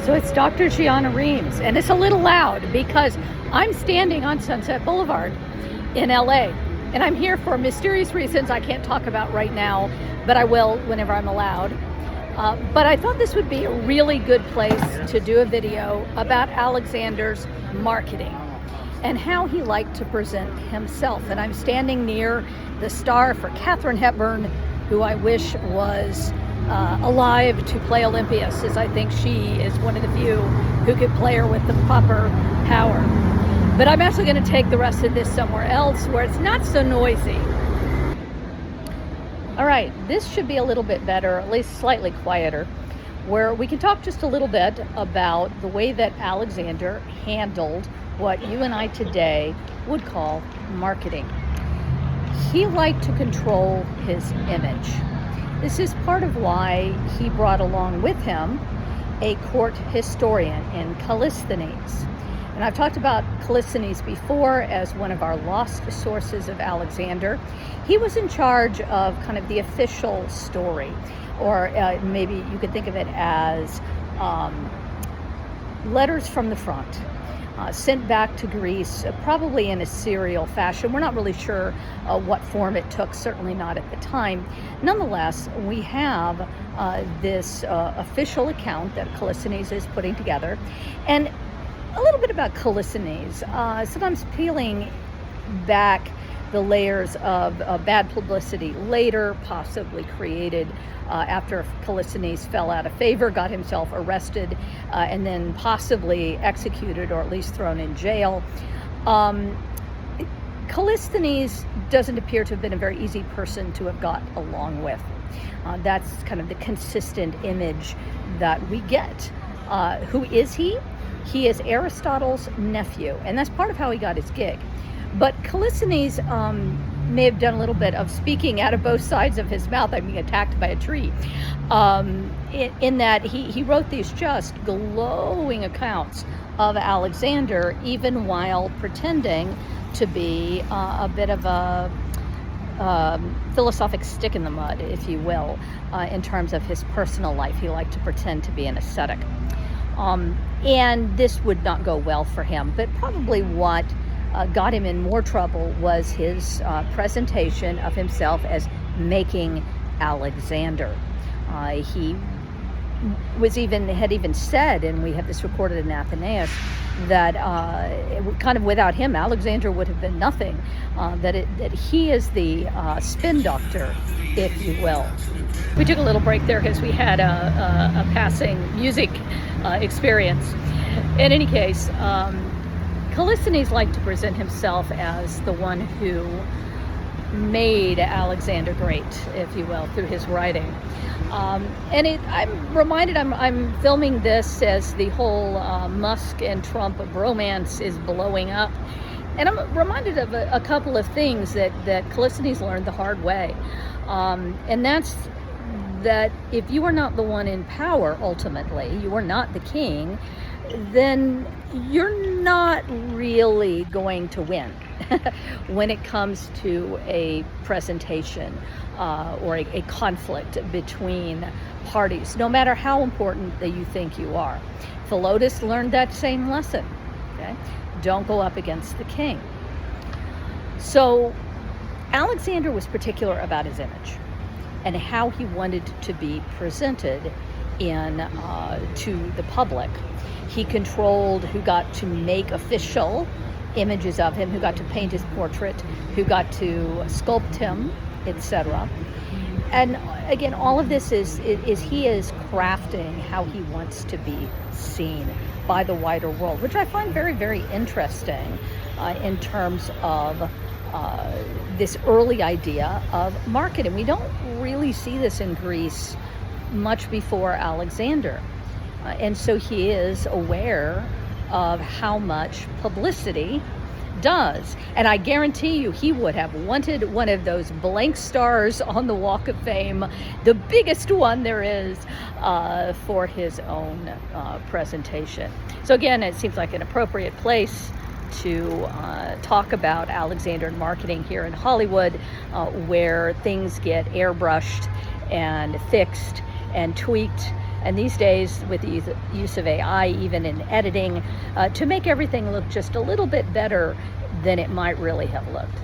So it's Dr. Gianna Reams, and it's a little loud because I'm standing on Sunset Boulevard in LA, and I'm here for mysterious reasons I can't talk about right now, but I will whenever I'm allowed. But I thought this would be a really good place to do a video about Alexander's marketing and how he liked to present himself. And I'm standing near the star for Katharine Hepburn, who I wish was alive to play Olympias, as I think she is one of the few who could play her with the proper power. But I'm actually going to take the rest of this somewhere else where it's not so noisy. All right, this should be a little bit better, at least slightly quieter, where we can talk just a little bit about the way that Alexander handled what you and I today would call marketing. He liked to control his image. This is part of why he brought along with him a court historian in Kallisthenes. And I've talked about Kallisthenes before as one of our lost sources of Alexander. He was in charge of kind of the official story, or maybe you could think of it as letters from the front. Sent back to Greece, probably in a serial fashion. We're not really sure what form it took, certainly not at the time. Nonetheless, we have this official account that Kallisthenes is putting together. And a little bit about Kallisthenes, sometimes peeling back the layers of bad publicity later, possibly created after Kallisthenes fell out of favor, got himself arrested, and then possibly executed or at least thrown in jail. Kallisthenes doesn't appear to have been a very easy person to have got along with. That's kind of the consistent image that we get. Who is he? He is Aristotle's nephew, and that's part of how he got his gig. But Kallisthenes may have done a little bit of speaking out of both sides of his mouth. I'm being attacked by a tree. In that he wrote these just glowing accounts of Alexander, even while pretending to be a bit of a philosophic stick in the mud, if you will, in terms of his personal life. He liked to pretend to be an ascetic. And this would not go well for him, but probably what got him in more trouble was his presentation of himself as making Alexander. He had even said, and we have this recorded in Athenaeus, that kind of without him, Alexander would have been nothing. That he is the spin doctor, if you will. We took a little break there because we had a passing music experience. In any case, Kallisthenes liked to present himself as the one who made Alexander great, if you will, through his writing. I'm reminded, I'm filming this as the whole Musk and Trump bromance is blowing up. And I'm reminded of a couple of things that Kallisthenes learned the hard way. And that's that if you are not the one in power, ultimately, you are not the king, then you're not really going to win when it comes to a presentation or a conflict between parties, no matter how important that you think you are. Philotas learned that same lesson. Okay? Don't go up against the king. So Alexander was particular about his image and how he wanted to be presented to the public. He controlled who got to make official images of him, who got to paint his portrait, who got to sculpt him, etc. And again, all of this is he is crafting how he wants to be seen by the wider world, which I find very, very interesting in terms of this early idea of marketing. We don't really see this in Greece much before Alexander. And so he is aware of how much publicity does. And I guarantee you he would have wanted one of those blank stars on the Walk of Fame, the biggest one there is, for his own presentation. So again, it seems like an appropriate place to talk about Alexander and marketing here in Hollywood, where things get airbrushed and fixed and tweaked and these days with the use of AI, even in editing, to make everything look just a little bit better than it might really have looked.